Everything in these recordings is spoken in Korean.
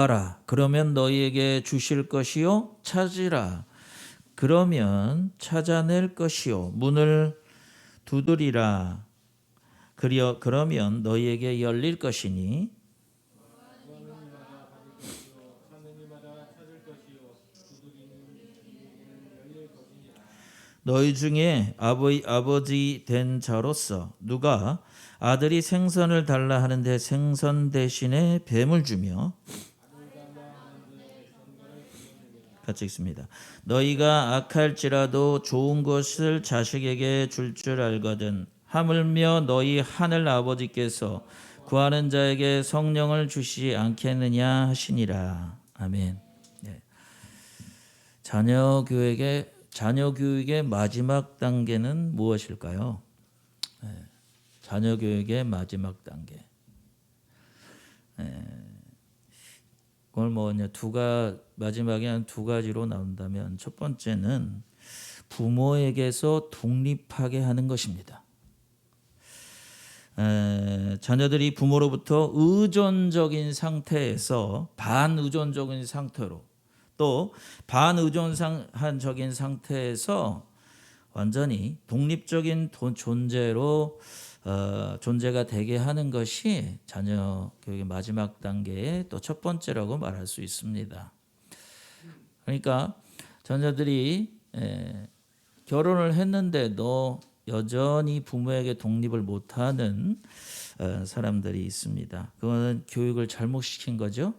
하라. 그러면 너희에게 주실 것이요. 찾으라. 그러면 찾아낼 것이요. 문을 두드리라. 그러면 너희에게 열릴 것이니 너희 중에 아버지 된 자로서 누가 아들이 생선을 달라 하는데 생선 대신에 뱀을 주며 같이 읽습니다. 너희가 악할지라도 좋은 것을 자식에게 줄 줄 알거든 하물며 너희 하늘 아버지께서 구하는 자에게 성령을 주시지 않겠느냐 하시니라. 아멘. 네. 자녀 교육의 마지막 단계는 무엇일까요? 네. 자녀 교육의 마지막 단계. 그걸 마지막에 한 두 가지로 나온다면 첫 번째는 부모에게서 독립하게 하는 것입니다. 자녀들이 부모로부터 의존적인 상태에서 반의존적인 상태로 또 반의존적인 상태에서 완전히 독립적인 존재가 되게 하는 것이 자녀 교육의 마지막 단계의 또 첫 번째라고 말할 수 있습니다. 그러니까 자녀들이 결혼을 했는데도 여전히 부모에게 독립을 못하는 사람들이 있습니다. 그거는 교육을 잘못시킨 거죠.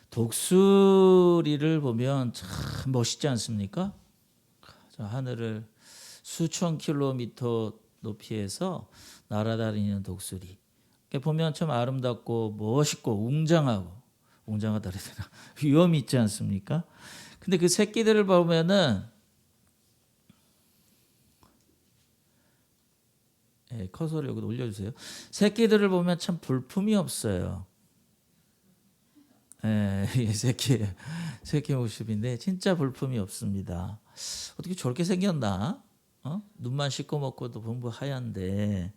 독수리를 보면 참 멋있지 않습니까? 하늘을 수천 킬로미터 높이에서 날아다니는 독수리. 보면 참 아름답고 멋있고 웅장하다 그래야 되나? 위험이 있지 않습니까? 근데 그 새끼들을 보면은 커서를 여기 올려주세요. 새끼들을 보면 참 볼품이 없어요. 새끼 모습인데 진짜 볼품이 없습니다. 어떻게 저렇게 생겼나? 눈만 시꺼멓고도 전부 하얀데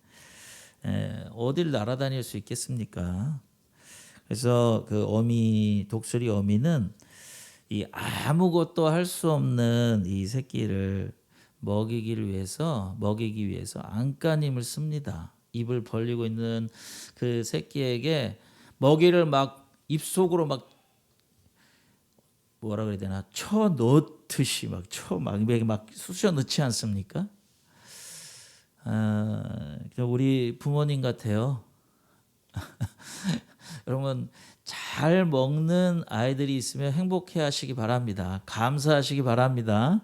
어딜 날아다닐 수 있겠습니까? 그래서 그 독수리 어미는 이 아무것도 할 수 없는 이 새끼를 먹이기 위해서 안간힘을 씁니다. 입을 벌리고 있는 그 새끼에게 먹이를 막 입속으로 막 뭐라 그래야 되나 쳐 넣듯이 막 쑤셔 넣지 않습니까? 우리 부모님 같아요. 여러분 잘 먹는 아이들이 있으면 행복해하시기 바랍니다. 감사하시기 바랍니다.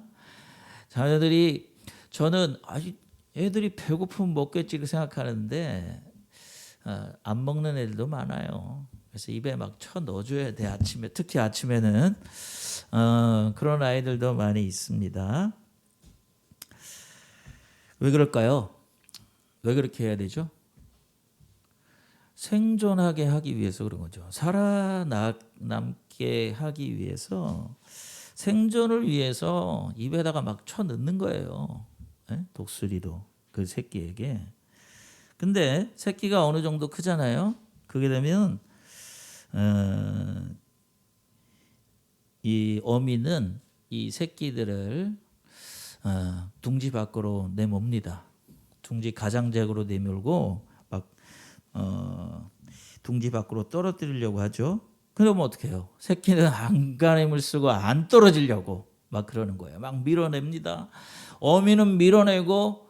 자녀들이 저는 애들이 배고프면 먹겠지 생각하는데 안 먹는 애들도 많아요. 그래서 입에 막 쳐 넣어줘야 돼. 특히 아침에는 그런 아이들도 많이 있습니다. 왜 그럴까요? 왜 그렇게 해야 되죠? 생존하게 하기 위해서 그런 거죠. 살아남게 하기 위해서 생존을 위해서 입에다가 막 쳐 넣는 거예요. 독수리도 그 새끼에게. 근데 새끼가 어느 정도 크잖아요. 그게 되면 이 어미는 이 새끼들을 둥지 밖으로 내멉니다. 둥지 가장자리로 내밀고 막 둥지 밖으로 떨어뜨리려고 하죠. 그러면 어떻게 해요? 새끼는 안간힘을 쓰고 안 떨어지려고 막 그러는 거예요. 막 밀어냅니다. 어미는 밀어내고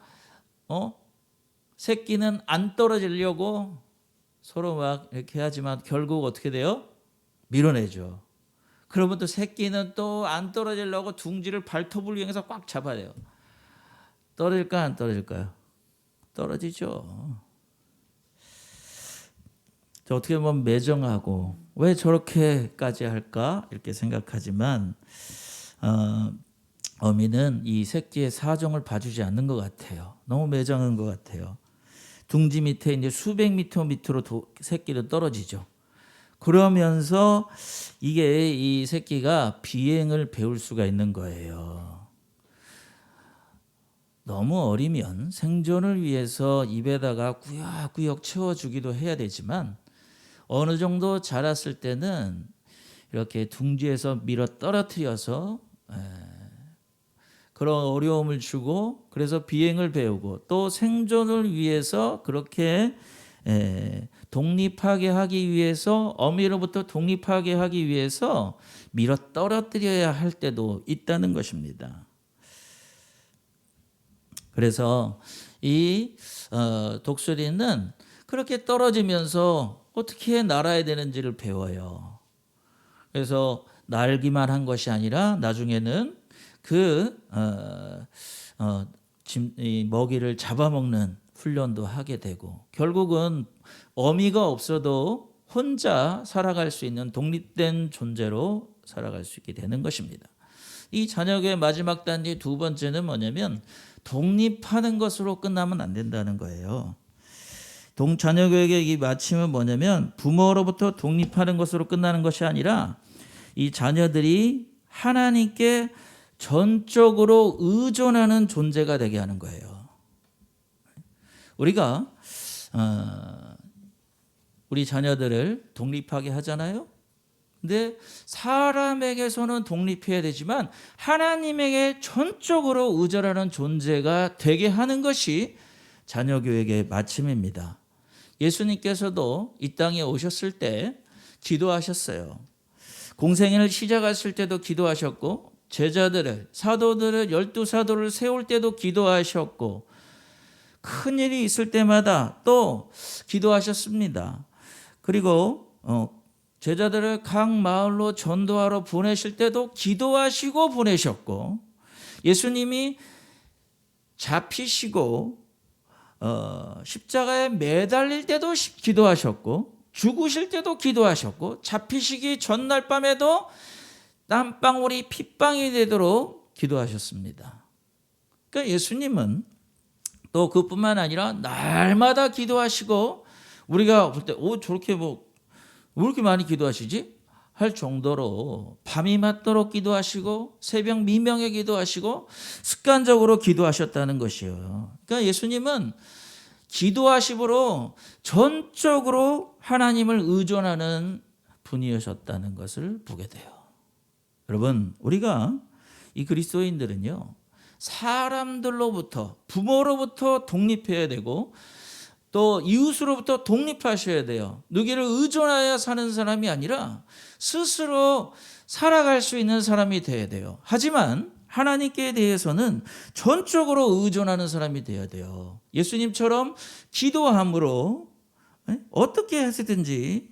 새끼는 안 떨어지려고 서로 막 이렇게 하지만 결국 어떻게 돼요? 밀어내죠. 그러면 또 새끼는 또 안 떨어지려고 둥지를 발톱을 이용해서 꽉 잡아야 돼요. 떨어질까 안 떨어질까요? 떨어지죠. 어떻게 보면 매정하고 왜 저렇게까지 할까 이렇게 생각하지만 어미는 이 새끼의 사정을 봐주지 않는 것 같아요. 너무 매정한 것 같아요. 둥지 밑에 이제 수백 미터 밑으로 새끼는 떨어지죠. 그러면서 이게 이 새끼가 비행을 배울 수가 있는 거예요. 너무 어리면 생존을 위해서 입에다가 꾸역꾸역 채워주기도 해야 되지만 어느 정도 자랐을 때는 이렇게 둥지에서 밀어 떨어뜨려서 그런 어려움을 주고 그래서 비행을 배우고 또 생존을 위해서 그렇게 독립하게 하기 위해서 어미로부터 독립하게 하기 위해서 밀어 떨어뜨려야 할 때도 있다는 것입니다. 그래서 이 독수리는 그렇게 떨어지면서 어떻게 날아야 되는지를 배워요. 그래서 날기만 한 것이 아니라 나중에는 이 먹이를 잡아먹는 훈련도 하게 되고 결국은 어미가 없어도 혼자 살아갈 수 있는 독립된 존재로 살아갈 수 있게 되는 것입니다. 이 자녀교의 마지막 단계 두 번째는 뭐냐면 독립하는 것으로 끝나면 안 된다는 거예요. 자녀교육의 이 마침은 뭐냐면 부모로부터 독립하는 것으로 끝나는 것이 아니라 이 자녀들이 하나님께 전적으로 의존하는 존재가 되게 하는 거예요. 우리가 우리 자녀들을 독립하게 하잖아요. 근데 사람에게서는 독립해야 되지만 하나님에게 전적으로 의존하는 존재가 되게 하는 것이 자녀교육의 마침입니다. 예수님께서도 이 땅에 오셨을 때 기도하셨어요. 공생애를 시작하실 때도 기도하셨고 제자들을 사도들을 12사도를 세울 때도 기도하셨고 큰일이 있을 때마다 또 기도하셨습니다. 그리고 제자들을 각 마을로 전도하러 보내실 때도 기도하시고 보내셨고 예수님이 잡히시고 십자가에 매달릴 때도 기도하셨고 죽으실 때도 기도하셨고 잡히시기 전날 밤에도 땀방울이 핏방이 되도록 기도하셨습니다. 그러니까 예수님은 또 그뿐만 아니라 날마다 기도하시고 우리가 볼 때 저렇게 왜 이렇게 많이 기도하시지? 할 정도로 밤이 맞도록 기도하시고 새벽 미명에 기도하시고 습관적으로 기도하셨다는 것이에요. 그러니까 예수님은 기도하심으로 전적으로 하나님을 의존하는 분이셨다는 것을 보게 돼요. 여러분, 우리가 이 그리스도인들은요, 사람들로부터 부모로부터 독립해야 되고 또 이웃으로부터 독립하셔야 돼요. 누구를 의존하여 사는 사람이 아니라 스스로 살아갈 수 있는 사람이 되어야 돼요. 하지만 하나님께 대해서는 전적으로 의존하는 사람이 되어야 돼요. 예수님처럼 기도함으로 어떻게 하시든지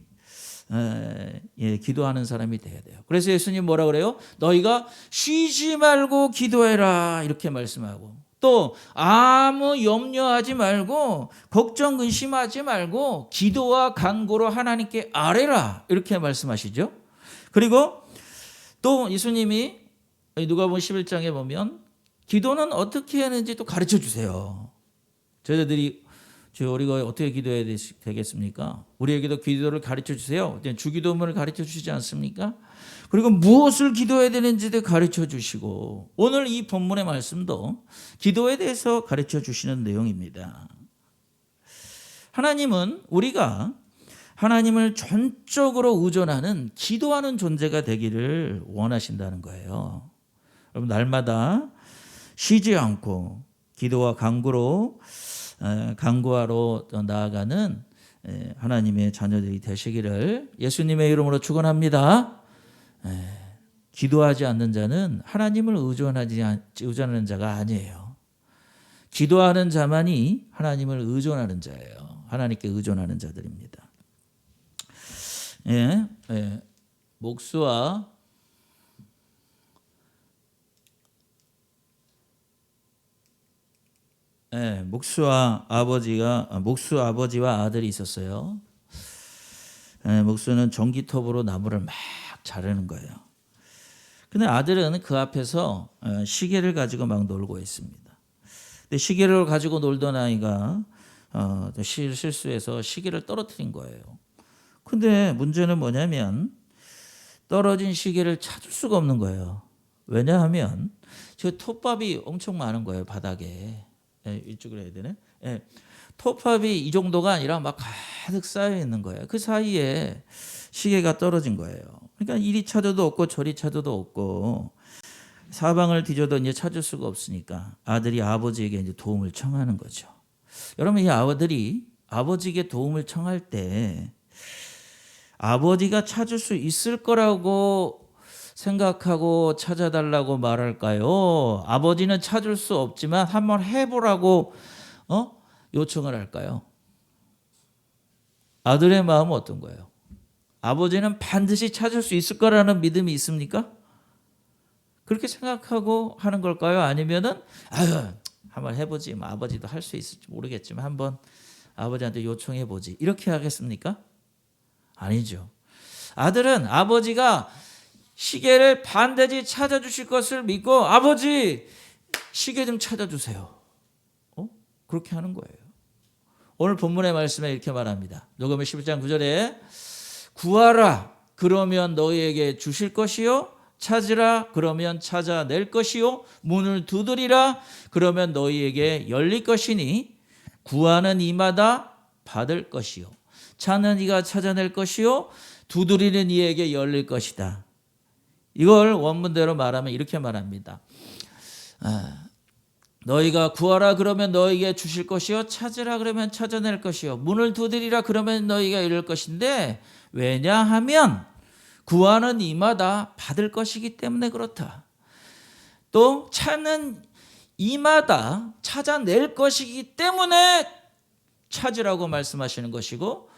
기도하는 사람이 되어야 돼요. 그래서 예수님 뭐라 그래요? 너희가 쉬지 말고 기도해라 이렇게 말씀하고 또 아무 염려하지 말고 걱정 근심하지 말고 기도와 간구로 하나님께 아뢰라 이렇게 말씀하시죠. 그리고 또 예수님이 누가복음 11장에 보면 기도는 어떻게 하는지 또 가르쳐 주세요. 저희들이 우리가 어떻게 기도해야 되겠습니까? 우리에게도 기도를 가르쳐 주세요. 주기도문을 가르쳐 주시지 않습니까? 그리고 무엇을 기도해야 되는지도 가르쳐 주시고 오늘 이 본문의 말씀도 기도에 대해서 가르쳐 주시는 내용입니다. 하나님은 우리가 하나님을 전적으로 의존하는 기도하는 존재가 되기를 원하신다는 거예요. 여러분 날마다 쉬지 않고 기도와 간구로 간구하러 나아가는 하나님의 자녀들이 되시기를 예수님의 이름으로 축원합니다. 기도하지 않는 자는 하나님을 의존하는 자가 아니에요. 기도하는 자만이 하나님을 의존하는 자예요. 하나님께 의존하는 자들입니다. 목수와 목수 아버지와 아들이 있었어요. 목수는 전기톱으로 나무를 막 자르는 거예요. 근데 아들은 그 앞에서 시계를 가지고 막 놀고 있습니다. 근데 시계를 가지고 놀던 아이가 실수해서 시계를 떨어뜨린 거예요. 근데 문제는 뭐냐면 떨어진 시계를 찾을 수가 없는 거예요. 왜냐하면 저 톱밥이 엄청 많은 거예요, 바닥에. 이쪽으로 해야 되네. 예. 토팝이 이 정도가 아니라 막 가득 쌓여 있는 거예요. 그 사이에 시계가 떨어진 거예요. 그러니까 이리 찾아도 없고 저리 찾아도 없고 사방을 뒤져도 이제 찾을 수가 없으니까 아들이 아버지에게 이제 도움을 청하는 거죠. 여러분, 이 아들이 아버지에게 도움을 청할 때 아버지가 찾을 수 있을 거라고 생각하고 찾아달라고 말할까요? 아버지는 찾을 수 없지만 한번 해보라고 요청을 할까요? 아들의 마음은 어떤 거예요? 아버지는 반드시 찾을 수 있을 거라는 믿음이 있습니까? 그렇게 생각하고 하는 걸까요? 아니면은 한번 해보지, 뭐 아버지도 할 수 있을지 모르겠지만 한번 아버지한테 요청해보지, 이렇게 하겠습니까? 아니죠. 아들은 아버지가 시계를 반드시 찾아주실 것을 믿고 아버지 시계 좀 찾아주세요. 그렇게 하는 거예요. 오늘 본문의 말씀에 이렇게 말합니다. 요금의 11장 9절에 구하라 그러면 너희에게 주실 것이요, 찾으라 그러면 찾아낼 것이요, 문을 두드리라 그러면 너희에게 열릴 것이니 구하는 이마다 받을 것이요, 찾는 이가 찾아낼 것이요, 두드리는 이에게 열릴 것이다. 이걸 원문대로 말하면 이렇게 말합니다. 너희가 구하라 그러면 너희에게 주실 것이요, 찾으라 그러면 찾아낼 것이요, 문을 두드리라 그러면 너희가 열릴 것인데, 왜냐하면 구하는 이마다 받을 것이기 때문에 그렇다. 또 찾는 이마다 찾아낼 것이기 때문에 찾으라고 말씀하시는 것이고,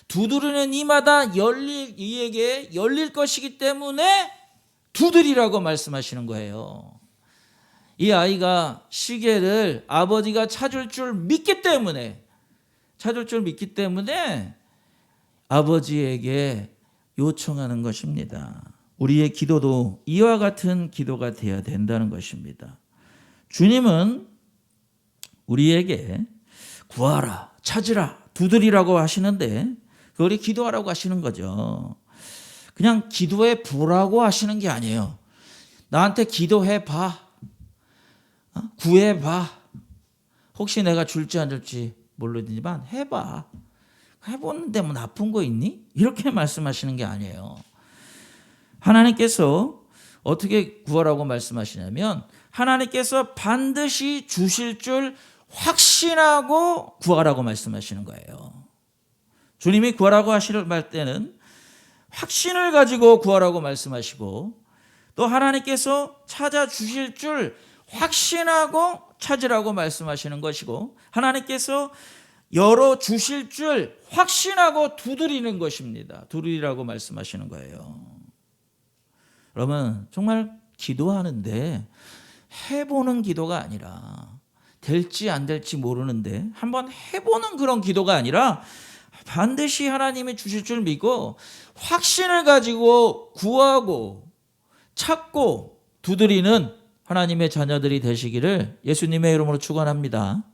두드리는 이마다 이에게 열릴 것이기 때문에 두드리라고 말씀하시는 거예요. 이 아이가 시계를 아버지가 찾을 줄 믿기 때문에 아버지에게 요청하는 것입니다. 우리의 기도도 이와 같은 기도가 되어야 된다는 것입니다. 주님은 우리에게 구하라, 찾으라, 두드리라고 하시는데 그걸 기도하라고 하시는 거죠. 그냥 기도해 보라고 하시는 게 아니에요. 나한테 기도해 봐, 구해 봐. 혹시 내가 줄지 안 줄지 모르지만 해봐. 해보는데 뭐 나쁜 거 있니? 이렇게 말씀하시는 게 아니에요. 하나님께서 어떻게 구하라고 말씀하시냐면 하나님께서 반드시 주실 줄 확신하고 구하라고 말씀하시는 거예요. 주님이 구하라고 하실 때는 확신을 가지고 구하라고 말씀하시고, 또 하나님께서 찾아주실 줄 확신하고 찾으라고 말씀하시는 것이고, 하나님께서 열어주실 줄 확신하고 두드리는 것입니다. 두드리라고 말씀하시는 거예요. 여러분, 정말 기도하는데 해보는 기도가 아니라, 될지 안 될지 모르는데 한번 해보는 그런 기도가 아니라 반드시 하나님이 주실 줄 믿고 확신을 가지고 구하고 찾고 두드리는 하나님의 자녀들이 되시기를 예수님의 이름으로 축원합니다.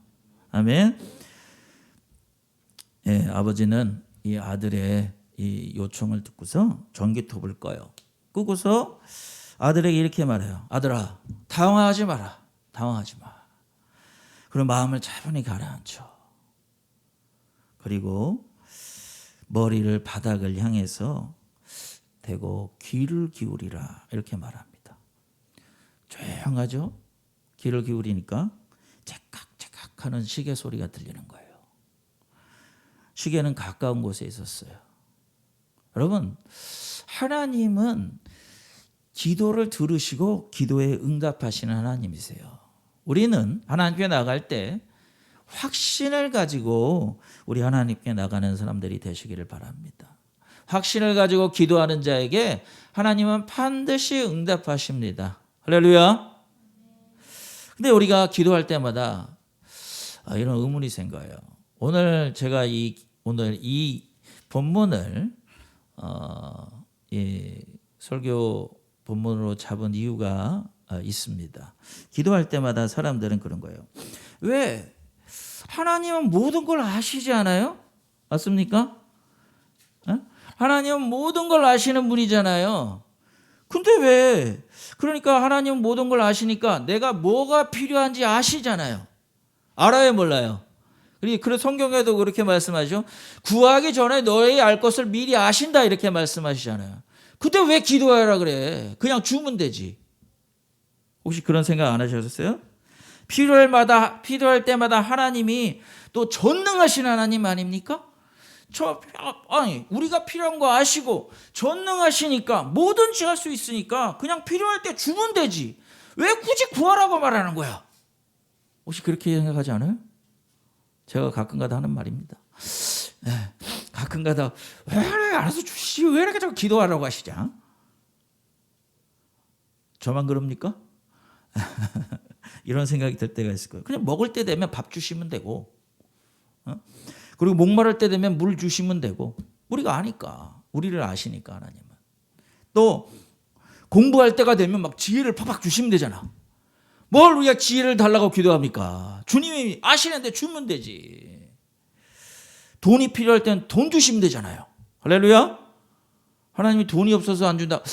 아멘. 예, 아버지는 이 아들의 이 요청을 듣고서 전기톱을 꺼요. 끄고서 아들에게 이렇게 말해요. 아들아, 당황하지 마라. 당황하지 마. 그럼 마음을 차분히 가라앉혀. 그리고 머리를 바닥을 향해서 대고 귀를 기울이라, 이렇게 말합니다. 조용하죠? 귀를 기울이니까 째깍째깍 하는 시계 소리가 들리는 거예요. 시계는 가까운 곳에 있었어요. 여러분, 하나님은 기도를 들으시고 기도에 응답하시는 하나님이세요. 우리는 하나님께 나갈 때 확신을 가지고 우리 하나님께 나가는 사람들이 되시기를 바랍니다. 확신을 가지고 기도하는 자에게 하나님은 반드시 응답하십니다. 할렐루야. 근데 우리가 기도할 때마다 이런 의문이 생겨요. 오늘 제가 오늘 이 본문을 설교 본문으로 잡은 이유가 있습니다. 기도할 때마다 사람들은 그런 거예요. 왜? 하나님은 모든 걸 아시지 않아요? 맞습니까? 하나님은 모든 걸 아시는 분이잖아요. 근데 왜? 그러니까 하나님은 모든 걸 아시니까 내가 뭐가 필요한지 아시잖아요. 알아요, 몰라요? 그리고 성경에도 그렇게 말씀하죠. 구하기 전에 너희 알 것을 미리 아신다 이렇게 말씀하시잖아요. 근데 왜 기도하라 그래? 그냥 주면 되지. 혹시 그런 생각 안 하셨어요? 필요할 때마다 하나님이 또 전능하신 하나님 아닙니까? 아니 우리가 필요한 거 아시고 전능하시니까 뭐든지 할 수 있으니까 그냥 필요할 때 주면 되지. 왜 굳이 구하라고 말하는 거야? 혹시 그렇게 생각하지 않아요? 제가 가끔가다 하는 말입니다. 가끔가다 왜 알아서 주시지 왜 이렇게 자꾸 기도하라고 하시냐? 저만 그럽니까? 이런 생각이 들 때가 있을 거예요. 그냥 먹을 때 되면 밥 주시면 되고, 그리고 목마를 때 되면 물 주시면 되고, 우리가 아니까, 우리를 아시니까 하나님은. 또 공부할 때가 되면 막 지혜를 팍팍 주시면 되잖아. 뭘 우리가 지혜를 달라고 기도합니까? 주님이 아시는데 주면 되지. 돈이 필요할 때는 돈 주시면 되잖아요. 할렐루야. 하나님이 돈이 없어서 안 준다.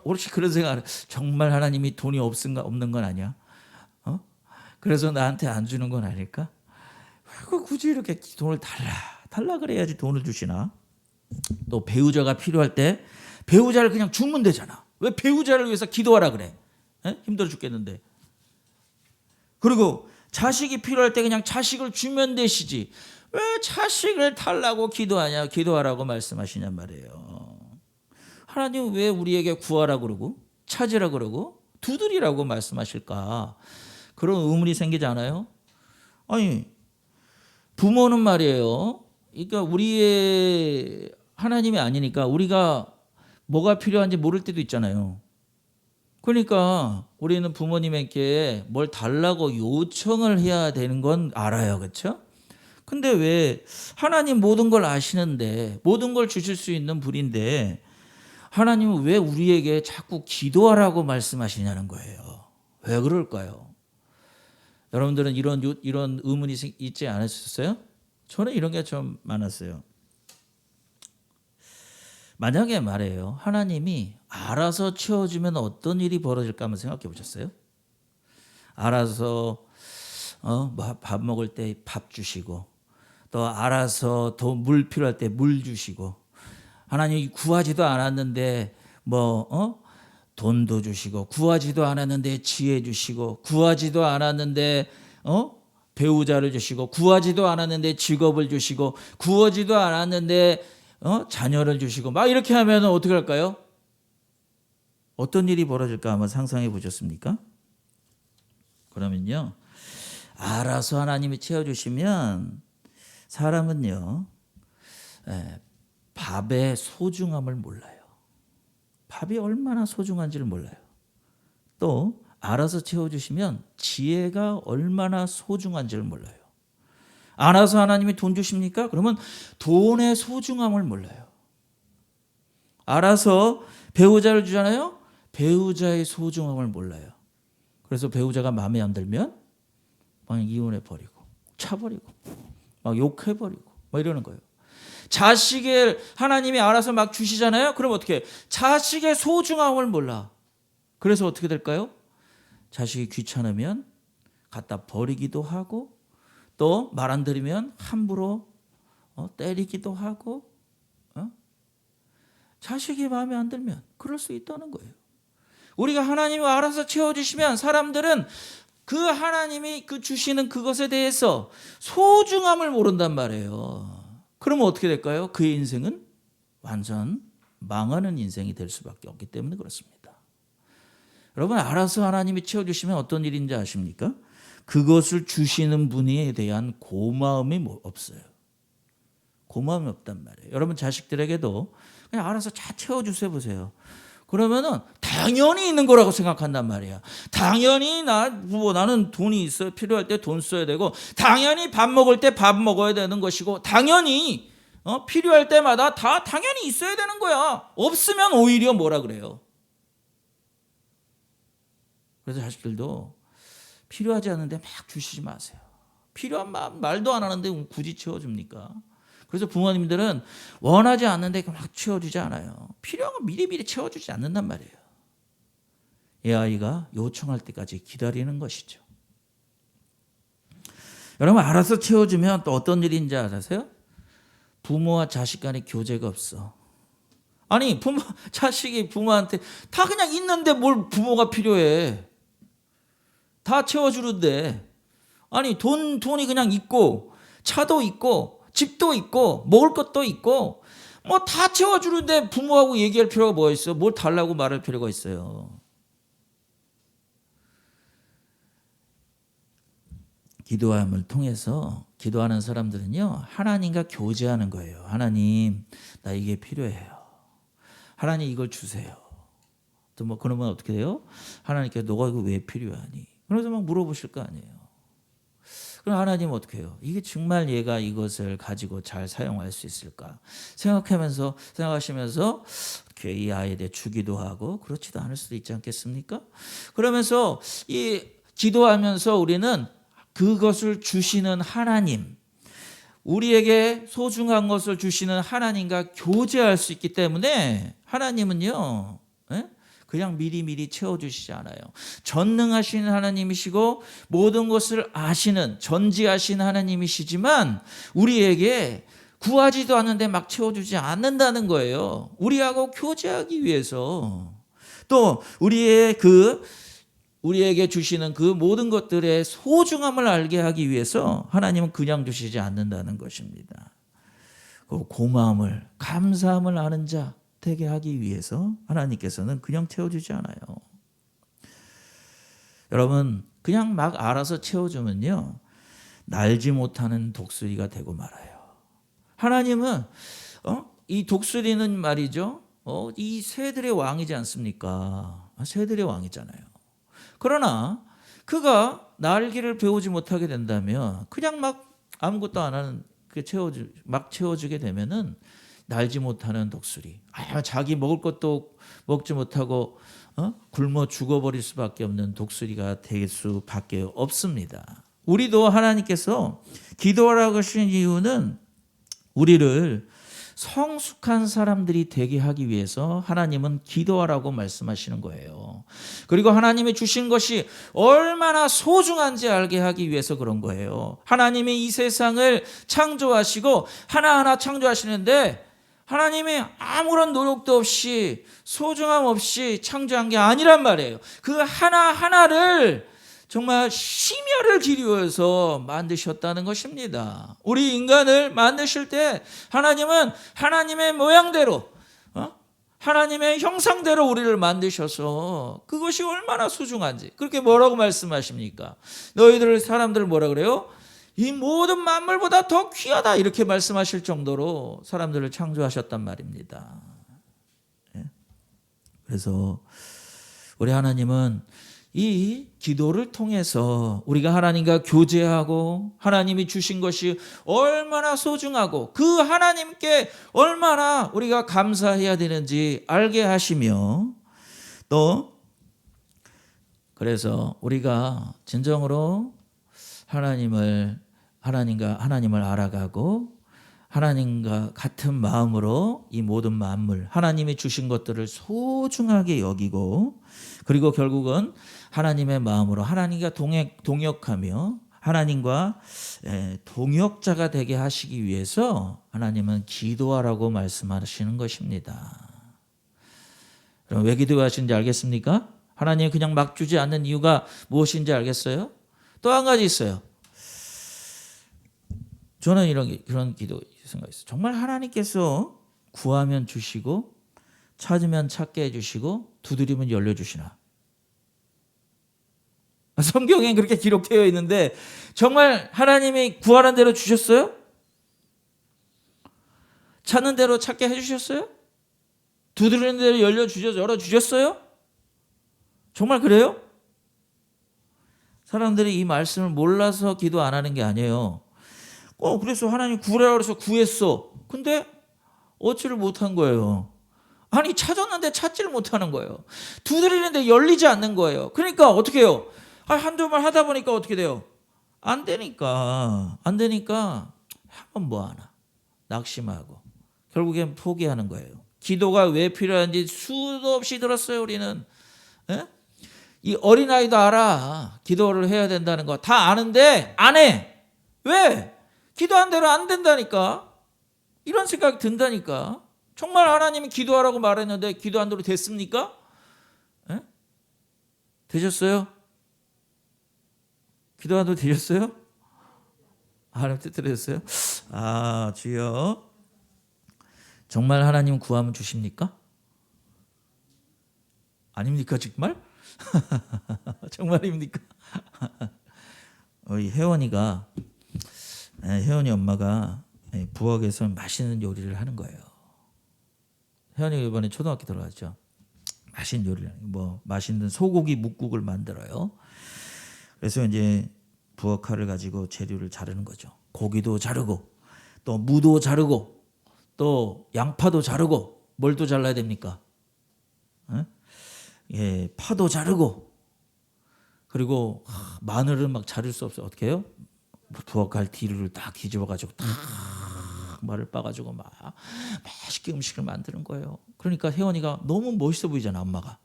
혹시 그런 생각을 정말 하나님이 돈이 없는 건 아니야? 그래서 나한테 안 주는 건 아닐까? 왜 굳이 이렇게 돈을 달라 그래야지 돈을 주시나? 또 배우자가 필요할 때 배우자를 그냥 주면 되잖아. 왜 배우자를 위해서 기도하라 그래? 힘들어 죽겠는데. 그리고 자식이 필요할 때 그냥 자식을 주면 되시지. 왜 자식을 달라고 기도하냐? 기도하라고 말씀하시냔 말이에요. 하나님 왜 우리에게 구하라 그러고 찾으라 그러고 두드리라고 말씀하실까? 그런 의문이 생기지 않아요? 아니 부모는 말이에요. 그러니까 우리의 하나님이 아니니까 우리가 뭐가 필요한지 모를 때도 있잖아요. 그러니까 우리는 부모님에게 뭘 달라고 요청을 해야 되는 건 알아요. 그렇죠? 근데 왜 하나님 모든 걸 아시는데 모든 걸 주실 수 있는 분인데 하나님은 왜 우리에게 자꾸 기도하라고 말씀하시냐는 거예요. 왜 그럴까요? 여러분들은 이런 의문이 있지 않으셨어요? 저는 이런 게 좀 많았어요. 만약에 말해요. 하나님이 알아서 채워주면 어떤 일이 벌어질까 한번 생각해 보셨어요? 알아서 밥 먹을 때 밥 주시고 또 알아서 더 물 필요할 때 물 주시고 하나님이 구하지도 않았는데 돈도 주시고 구하지도 않았는데 지혜 주시고 구하지도 않았는데 배우자를 주시고 구하지도 않았는데 직업을 주시고 구하지도 않았는데 자녀를 주시고 막 이렇게 하면 어떻게 할까요? 어떤 일이 벌어질까 한번 상상해 보셨습니까? 그러면요. 알아서 하나님이 채워주시면 사람은요. 밥의 소중함을 몰라요. 밥이 얼마나 소중한지를 몰라요. 또 알아서 채워주시면 지혜가 얼마나 소중한지를 몰라요. 알아서 하나님이 돈 주십니까? 그러면 돈의 소중함을 몰라요. 알아서 배우자를 주잖아요? 배우자의 소중함을 몰라요. 그래서 배우자가 마음에 안 들면 막 이혼해버리고 차버리고 막 욕해버리고 막 이러는 거예요. 자식을 하나님이 알아서 막 주시잖아요. 그럼 어떻게? 자식의 소중함을 몰라. 그래서 어떻게 될까요? 자식이 귀찮으면 갖다 버리기도 하고 또 말 안 들으면 함부로 때리기도 하고 자식이 마음에 안 들면 그럴 수 있다는 거예요. 우리가 하나님이 알아서 채워주시면 사람들은 그 하나님이 주시는 그것에 대해서 소중함을 모른단 말이에요. 그러면 어떻게 될까요? 그의 인생은 완전 망하는 인생이 될 수밖에 없기 때문에 그렇습니다. 여러분 알아서 하나님이 채워주시면 어떤 일인지 아십니까? 그것을 주시는 분에 대한 고마움이 없어요. 고마움이 없단 말이에요. 여러분 자식들에게도 그냥 알아서 잘 채워주세요 보세요. 그러면은 당연히 있는 거라고 생각한단 말이야. 당연히 나는 돈이 있어요. 필요할 때 돈 써야 되고 당연히 밥 먹을 때 밥 먹어야 되는 것이고 당연히 필요할 때마다 다 당연히 있어야 되는 거야. 없으면 오히려 뭐라 그래요. 그래서 자식들도 필요하지 않은데 막 주시지 마세요. 필요한 말도 안 하는데 굳이 채워줍니까? 그래서 부모님들은 원하지 않는데 막 채워주지 않아요. 필요한 건 미리미리 채워주지 않는단 말이에요. 이 아이가 요청할 때까지 기다리는 것이죠. 여러분 알아서 채워주면 또 어떤 일인지 아세요? 부모와 자식 간의 교제가 없어. 아니 자식이 부모한테 다 그냥 있는데 뭘 부모가 필요해. 다 채워주는데. 아니 돈이 그냥 있고 차도 있고 집도 있고 먹을 것도 있고 뭐 다 채워주는데 부모하고 얘기할 필요가 뭐가 있어? 뭘 달라고 말할 필요가 있어요. 기도함을 통해서 기도하는 사람들은요, 하나님과 교제하는 거예요. 하나님, 나 이게 필요해요. 하나님 이걸 주세요. 또 뭐 그러면 어떻게 돼요? 하나님께 너가 이거 왜 필요하니? 그래서 막 물어보실 거 아니에요. 그럼 하나님 어떻게 해요? 이게 정말 얘가 이것을 가지고 잘 사용할 수 있을까? 생각하시면서 이 아이에 대해 주기도 하고 그렇지도 않을 수도 있지 않겠습니까? 그러면서 이 기도하면서 우리는 그것을 주시는 하나님, 우리에게 소중한 것을 주시는 하나님과 교제할 수 있기 때문에 하나님은요, 그냥 미리미리 채워주시지 않아요. 전능하신 하나님이시고 모든 것을 아시는 전지하신 하나님이시지만 우리에게 구하지도 않는데 막 채워주지 않는다는 거예요. 우리하고 교제하기 위해서, 또 우리에게 주시는 그 모든 것들의 소중함을 알게 하기 위해서 하나님은 그냥 주시지 않는다는 것입니다. 그 고마움을, 감사함을 아는 자 되게 하기 위해서 하나님께서는 그냥 채워주지 않아요. 여러분, 그냥 막 알아서 채워주면요, 날지 못하는 독수리가 되고 말아요. 하나님은 이 독수리는 말이죠, 이 새들의 왕이지 않습니까? 새들의 왕이잖아요. 그러나 그가 날개를 배우지 못하게 된다면 그냥 막 아무것도 안 하는 막 채워주게 되면은 날지 못하는 독수리, 자기 먹을 것도 먹지 못하고 굶어 죽어버릴 수밖에 없는 독수리가 될 수밖에 없습니다. 우리도 하나님께서 기도하라고 하신 이유는 우리를 성숙한 사람들이 되게 하기 위해서 하나님은 기도하라고 말씀하시는 거예요. 그리고 하나님이 주신 것이 얼마나 소중한지 알게 하기 위해서 그런 거예요. 하나님이 이 세상을 창조하시고 하나하나 창조하시는데 하나님이 아무런 노력도 없이 소중함 없이 창조한 게 아니란 말이에요. 그 하나하나를 정말 심혈을 기울여서 만드셨다는 것입니다. 우리 인간을 만드실 때 하나님은 하나님의 모양대로, 하나님의 형상대로 우리를 만드셔서 그것이 얼마나 소중한지, 그렇게 뭐라고 말씀하십니까? 사람들 뭐라 그래요? 이 모든 만물보다 더 귀하다, 이렇게 말씀하실 정도로 사람들을 창조하셨단 말입니다. 그래서 우리 하나님은 이 기도를 통해서 우리가 하나님과 교제하고 하나님이 주신 것이 얼마나 소중하고 그 하나님께 얼마나 우리가 감사해야 되는지 알게 하시며, 또 그래서 우리가 진정으로 하나님을 알아가고 하나님과 같은 마음으로 이 모든 만물, 하나님이 주신 것들을 소중하게 여기고, 그리고 결국은 하나님의 마음으로 하나님과 동역하며 하나님과 동역자가 되게 하시기 위해서 하나님은 기도하라고 말씀하시는 것입니다. 여러분, 왜 기도하시는지 알겠습니까? 하나님이 그냥 막 주지 않는 이유가 무엇인지 알겠어요? 또 한 가지 있어요. 저는 그런 기도 생각했어요. 정말 하나님께서 구하면 주시고 찾으면 찾게 해주시고 두드리면 열려주시나? 성경에 그렇게 기록되어 있는데 정말 하나님이 구하는 대로 주셨어요? 찾는 대로 찾게 해주셨어요? 두드리는 대로 열어주셨어요? 정말 그래요? 사람들이 이 말씀을 몰라서 기도 안 하는 게 아니에요. 그래서 하나님 구하라고 그래서 구했어. 근데 얻지를 못한 거예요. 아니, 찾았는데 찾지를 못하는 거예요. 두드리는데 열리지 않는 거예요. 그러니까 어떻게 해요? 한두 번 하다 보니까 어떻게 돼요? 안 되니까 하면 뭐하나, 낙심하고 결국엔 포기하는 거예요. 기도가 왜 필요한지 수도 없이 들었어요. 우리는 이 어린아이도 알아. 기도를 해야 된다는 거 다 아는데 안 해. 왜? 기도한 대로 안 된다니까. 이런 생각이 든다니까. 정말 하나님이 기도하라고 말했는데 기도한 대로 됐습니까? 에? 되셨어요? 기도한 대로 되셨어요? 하나님 뜻대로 됐어요? 아, 주여. 정말 하나님 구하면 주십니까? 아닙니까 정말? 정말입니까? 혜원이가 혜원이 엄마가 부엌에서 맛있는 요리를 하는 거예요. 혜원이가 이번에 초등학교 들어갔죠. 맛있는 요리를 뭐 맛있는 소고기 묵국을 만들어요. 그래서 이제 부엌 칼을 가지고 재료를 자르는 거죠. 고기도 자르고 또 무도 자르고 또 양파도 자르고 뭘 또 잘라야 됩니까? 예, 파도 자르고 그리고 마늘은 막 자를 수 없어요. 어떻게 해요? 부엌 칼 뒤를 딱 뒤집어 가지고 딱 말을 빻아가지고 막 맛있게 음식을 만드는 거예요. 그러니까 혜원이가 너무 멋있어 보이잖아, 엄마가.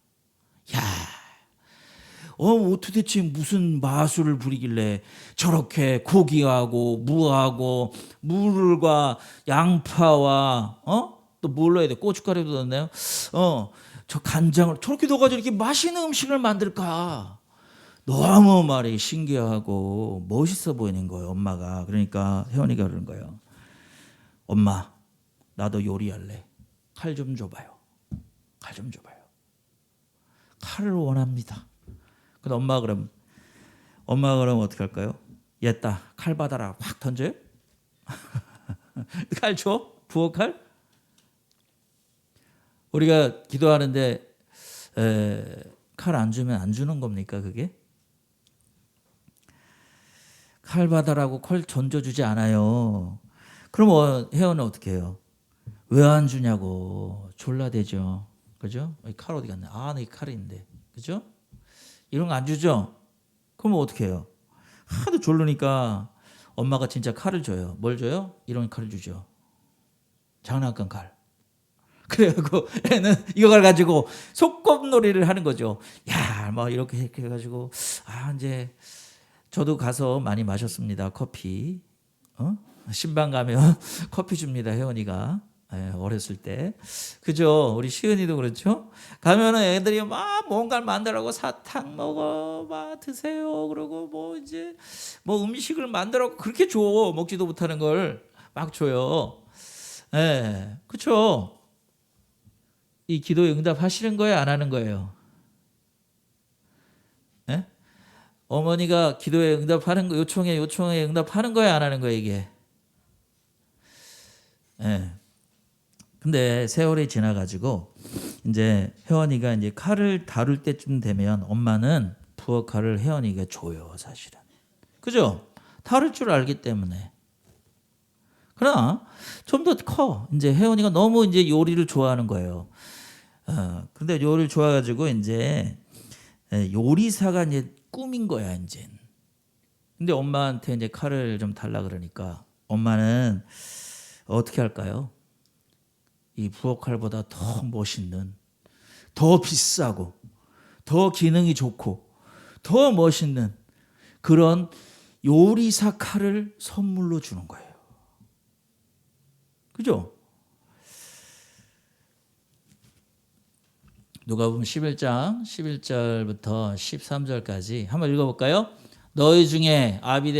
야, 도대체 무슨 마술을 부리길래 저렇게 고기하고 무하고 물과 양파와 또 뭘 넣어야 돼? 고춧가루도 넣었나요? 저 간장을 저렇게 넣어가지고 이렇게 맛있는 음식을 만들까? 너무 말이 신기하고 멋있어 보이는 거예요, 엄마가. 그러니까 혜원이가 그러는 거예요. 엄마, 나도 요리할래. 칼 좀 줘봐요. 칼 좀 줘봐요. 칼을 원합니다. 근데 엄마가 그럼 어떻게 할까요? 얘따 칼 받아라. 확 던져요? 칼 줘? 부엌 칼? 우리가 기도하는데 칼 안 주면 안 주는 겁니까 그게? 칼 받아라고 칼 던져주지 않아요. 그럼 혜원은 어떻게 해요? 왜 안 주냐고 졸라대죠. 그죠? 칼 어디 갔나? 아, 내 칼이 있는데. 그죠? 이런 거 안 주죠? 그럼 어떻게 해요? 하도 졸르니까 엄마가 진짜 칼을 줘요. 뭘 줘요? 이런 칼을 주죠. 장난감 칼. 그래갖고 애는 이걸 가지고 속꿉놀이를 하는 거죠. 야, 뭐 이렇게 해가지고 이제 저도 가서 많이 마셨습니다. 커피. 신방 가면 커피 줍니다. 혜원이가 어렸을 때. 그죠? 우리 시은이도 그렇죠? 가면은 애들이 막 뭔가를 만들라고 사탕 먹어, 막 드세요. 그러고 뭐 이제 뭐 음식을 만들라고 그렇게 줘. 먹지도 못하는 걸 막 줘요. 예, 그렇죠? 이 기도에 응답하시는 거예요, 안 하는 거예요? 예? 어머니가 기도에 응답하는 거, 요청에 응답하는 거예요, 안 하는 거예요, 이게? 예. 근데 세월이 지나가지고 이제 혜원이가 이제 칼을 다룰 때쯤 되면 엄마는 부엌 칼을 혜원이가 줘요, 사실은. 그죠? 다룰 줄 알기 때문에. 그러나 좀 더 커. 이제 혜원이가 너무 이제 요리를 좋아하는 거예요. 근데 요리를 좋아가지고 이제 요리사가 이제 꿈인 거야, 이제. 근데 엄마한테 이제 칼을 좀 달라 그러니까 엄마는 어떻게 할까요? 이 부엌 칼보다 더 멋있는, 더 비싸고, 더 기능이 좋고, 더 멋있는 그런 요리사 칼을 선물로 주는 거예요. 그죠? 누가복음 11장 11절부터 13절까지 한번 읽어볼까요? 너희 중에 아버지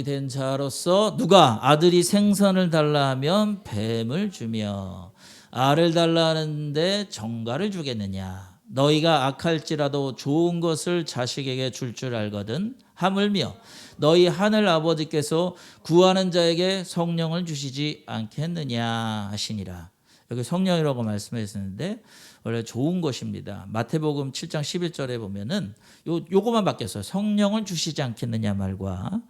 된 자로서 누가 아들이 생선을 달라 하면 뱀을 주며 알을 달라 하는데 정갈을 주겠느냐? 너희가 악할지라도 좋은 것을 자식에게 줄 알거든. 하물며 너희 하늘 아버지께서 구하는 자에게 성령을 주시지 않겠느냐 하시니라. 여기 성령이라고 말씀하셨는데 원래 좋은 것입니다. 마태복음 7장 11절에 보면은 요거만 바뀌었어요. 성령을 주시지 않겠느냐 말과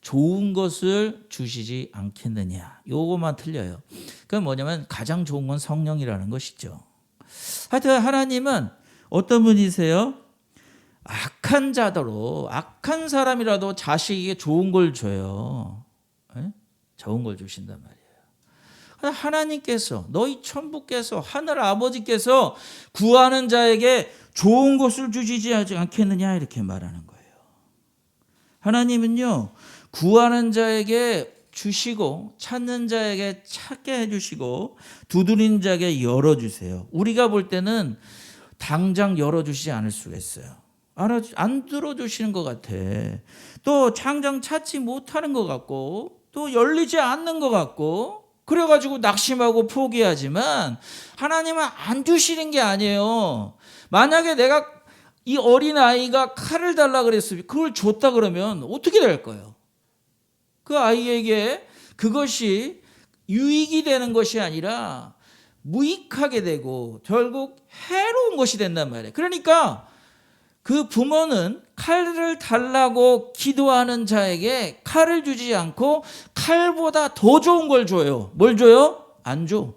좋은 것을 주시지 않겠느냐. 요거만 틀려요. 그건 뭐냐면 가장 좋은 건 성령이라는 것이죠. 하여튼 하나님은 어떤 분이세요? 악한 자더러 악한 사람이라도 자식에게 좋은 걸 줘요. 좋은 걸 주신단 말이에요. 하나님께서 너희 천부께서 하늘 아버지께서 구하는 자에게 좋은 것을 주시지 않겠느냐 이렇게 말하는 거예요. 하나님은요, 구하는 자에게 주시고 찾는 자에게 찾게 해주시고 두드리는 자에게 열어주세요. 우리가 볼 때는 당장 열어주시지 않을 수가 있어요. 안 들어주시는 것 같아. 또 당장 찾지 못하는 것 같고 또 열리지 않는 것 같고 그래가지고 낙심하고 포기하지만 하나님은 안 주시는 게 아니에요. 만약에 내가 이 어린아이가 칼을 달라 그랬으면 그걸 줬다 그러면 어떻게 될 거예요? 그 아이에게 그것이 유익이 되는 것이 아니라 무익하게 되고 결국 해로운 것이 된단 말이에요. 그러니까 그 부모는 칼을 달라고 기도하는 자에게 칼을 주지 않고 칼보다 더 좋은 걸 줘요. 뭘 줘요? 안 줘.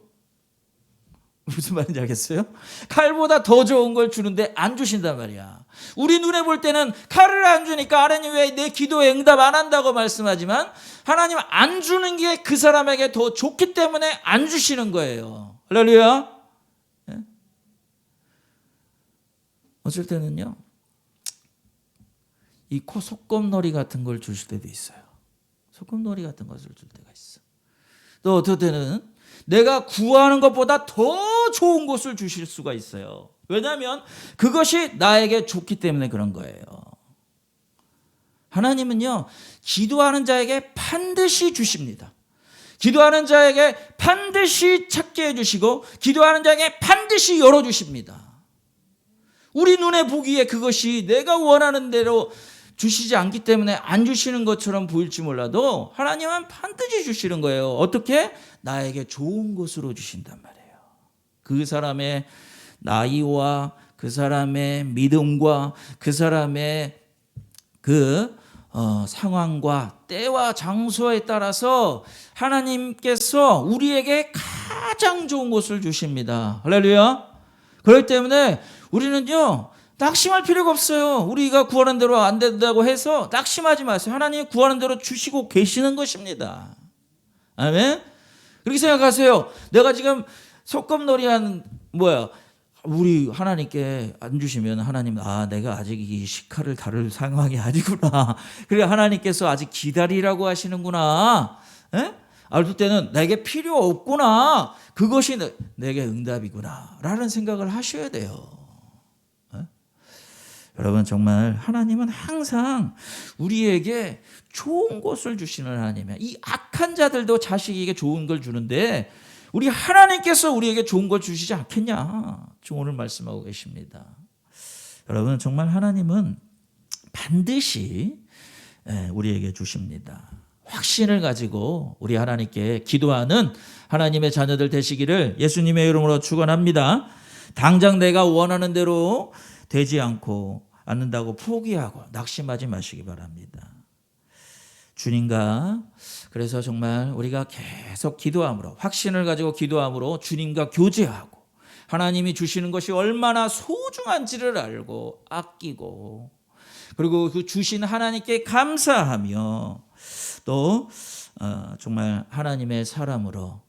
무슨 말인지 알겠어요? 칼보다 더 좋은 걸 주는데 안 주신단 말이야. 우리 눈에 볼 때는 칼을 안 주니까 하나님 왜 내 기도에 응답 안 한다고 말씀하지만 하나님은 안 주는 게 그 사람에게 더 좋기 때문에 안 주시는 거예요. 할렐루야. 네? 어쩔 때는요, 이 소꿉놀이 같은 걸 주실 때도 있어요. 소꿉놀이 같은 것을 줄 때가 있어. 또 어떨 때는 내가 구하는 것보다 더 좋은 것을 주실 수가 있어요. 왜냐하면 그것이 나에게 좋기 때문에 그런 거예요. 하나님은요, 기도하는 자에게 반드시 주십니다. 기도하는 자에게 반드시 찾게 해주시고 기도하는 자에게 반드시 열어주십니다. 우리 눈에 보기에 그것이 내가 원하는 대로 주시지 않기 때문에 안 주시는 것처럼 보일지 몰라도 하나님은 반드시 주시는 거예요. 어떻게? 나에게 좋은 것으로 주신단 말이에요. 그 사람의 나이와 그 사람의 믿음과 그 사람의 상황과 때와 장소에 따라서 하나님께서 우리에게 가장 좋은 것을 주십니다. 할렐루야. 그렇기 때문에 우리는요, 낙심할 필요가 없어요. 우리가 구하는 대로 안 된다고 해서 낙심하지 마세요. 하나님이 구하는 대로 주시고 계시는 것입니다. 아멘. 그렇게 생각하세요. 내가 지금 소꿉놀이한 우리 하나님께 안 주시면 하나님, 내가 아직 이 식칼을 다룰 상황이 아니구나. 그래, 하나님께서 아직 기다리라고 하시는구나. 어떨 때는 내게 필요 없구나. 그것이 내게 응답이구나. 라는 생각을 하셔야 돼요. 여러분, 정말 하나님은 항상 우리에게 좋은 것을 주시는 하나님이에요. 이 악한 자들도 자식에게 좋은 걸 주는데 우리 하나님께서 우리에게 좋은 걸 주시지 않겠냐. 지금 오늘 말씀하고 계십니다. 여러분, 정말 하나님은 반드시 우리에게 주십니다. 확신을 가지고 우리 하나님께 기도하는 하나님의 자녀들 되시기를 예수님의 이름으로 축원합니다. 당장 내가 원하는 대로 되지 않는다고 포기하고 낙심하지 마시기 바랍니다. 주님과, 그래서 정말 우리가 계속 기도함으로, 확신을 가지고 기도함으로 주님과 교제하고 하나님이 주시는 것이 얼마나 소중한지를 알고 아끼고, 그리고 그 주신 하나님께 감사하며 또 정말 하나님의 사람으로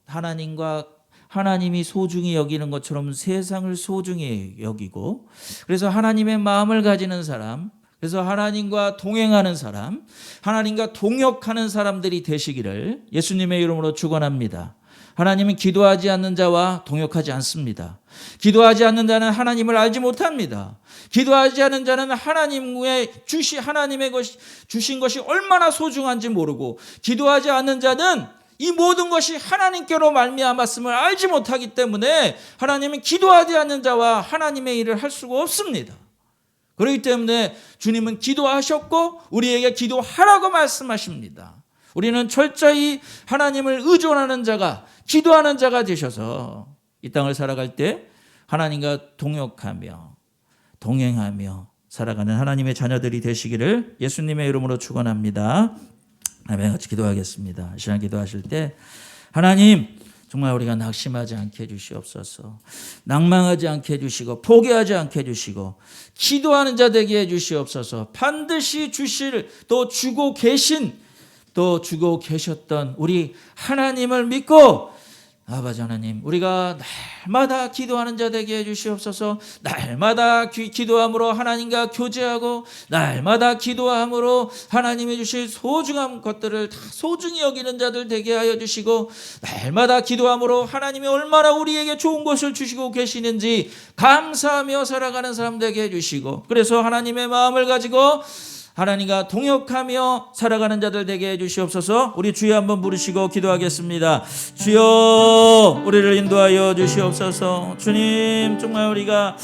하나님이 소중히 여기는 것처럼 세상을 소중히 여기고, 그래서 하나님의 마음을 가지는 사람, 그래서 하나님과 동행하는 사람, 하나님과 동역하는 사람들이 되시기를 예수님의 이름으로 축원합니다. 하나님은 기도하지 않는 자와 동역하지 않습니다. 기도하지 않는 자는 하나님을 알지 못합니다. 기도하지 않는 자는 하나님의 주신 것이 얼마나 소중한지 모르고, 기도하지 않는 자는 이 모든 것이 하나님께로 말미암았음을 알지 못하기 때문에 하나님은 기도하지 않는 자와 하나님의 일을 할 수가 없습니다. 그렇기 때문에 주님은 기도하셨고 우리에게 기도하라고 말씀하십니다. 우리는 철저히 하나님을 의존하는 자가, 기도하는 자가 되셔서 이 땅을 살아갈 때 하나님과 동역하며 동행하며 살아가는 하나님의 자녀들이 되시기를 예수님의 이름으로 축원합니다. 아멘. 같이 기도하겠습니다. 이 시간 기도하실 때 하나님, 정말 우리가 낙심하지 않게 해주시옵소서. 낭망하지 않게 해주시고 포기하지 않게 해주시고 기도하는 자 되게 해주시옵소서. 반드시 주실, 또 주고 계셨던 우리 하나님을 믿고 아버지 하나님, 우리가 날마다 기도하는 자 되게 해주시옵소서. 날마다 기도함으로 하나님과 교제하고 날마다 기도함으로 하나님이 주실 소중한 것들을 다 소중히 여기는 자들 되게 하여 주시고, 날마다 기도함으로 하나님이 얼마나 우리에게 좋은 것을 주시고 계시는지 감사하며 살아가는 사람 되게 해주시고, 그래서 하나님의 마음을 가지고 하나님과 동역하며 살아가는 자들 되게 해주시옵소서. 우리 주여 한번 부르시고 기도하겠습니다. 주여, 우리를 인도하여 주시옵소서. 주님, 정말 우리가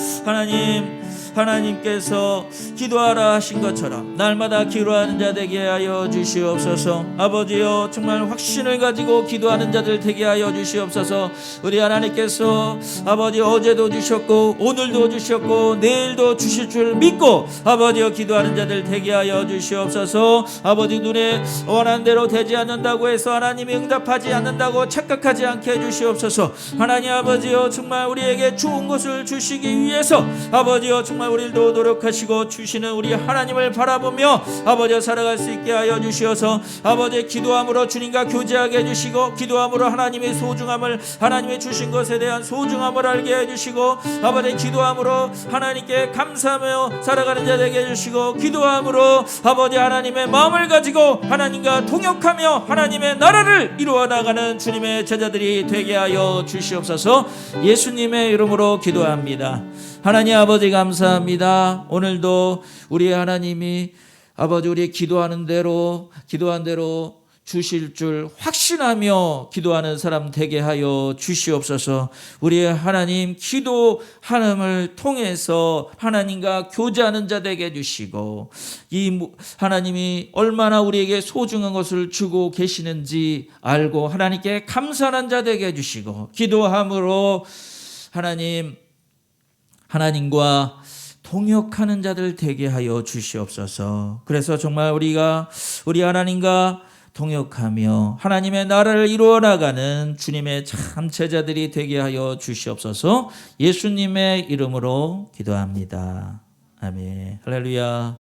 하나님께서 기도하라 하신 것처럼 날마다 기도하는 자 되게 하여 주시옵소서. 아버지여, 정말 확신을 가지고 기도하는 자들 되게 하여 주시옵소서. 우리 하나님께서 아버지 어제도 주셨고 오늘도 주셨고 내일도 주실 줄 믿고 아버지여 기도하는 자들 되게 하여 주시옵소서. 아버지, 눈에 원하는 대로 되지 않는다고 해서 하나님이 응답하지 않는다고 착각하지 않게 해주시옵소서. 하나님 아버지여, 정말 우리에게 좋은 것을 주시기 위해서 아버지여 정말 우리도 노력하시고 주시는 우리 하나님을 바라보며 아버지여 살아갈 수 있게 하여 주시어서 아버지 기도함으로 주님과 교제하게 해주시고, 기도함으로 하나님의 소중함을, 하나님의 주신 것에 대한 소중함을 알게 해주시고, 아버지 기도함으로 하나님께 감사하며 살아가는 자 되게 해주시고, 기도함으로 아버지 하나님의 마음을 가지고 하나님과 동역하며 하나님의 나라를 이루어 나가는 주님의 제자들이 되게 하여 주시옵소서. 예수님의 이름으로 기도합니다. 하나님 아버지 감사합니다. 오늘도 우리 하나님이 아버지 우리 기도한 대로 주실 줄 확신하며 기도하는 사람 되게 하여 주시옵소서. 우리 하나님, 기도하는을 통해서 하나님과 교제하는 자 되게 해주시고, 이 하나님이 얼마나 우리에게 소중한 것을 주고 계시는지 알고 하나님께 감사하는 자 되게 해주시고, 기도함으로 하나님과 동역하는 자들 되게 하여 주시옵소서. 그래서 정말 우리가 우리 하나님과 동역하며 하나님의 나라를 이루어 나가는 주님의 참 제자들이 되게 하여 주시옵소서. 예수님의 이름으로 기도합니다. 아멘. 할렐루야.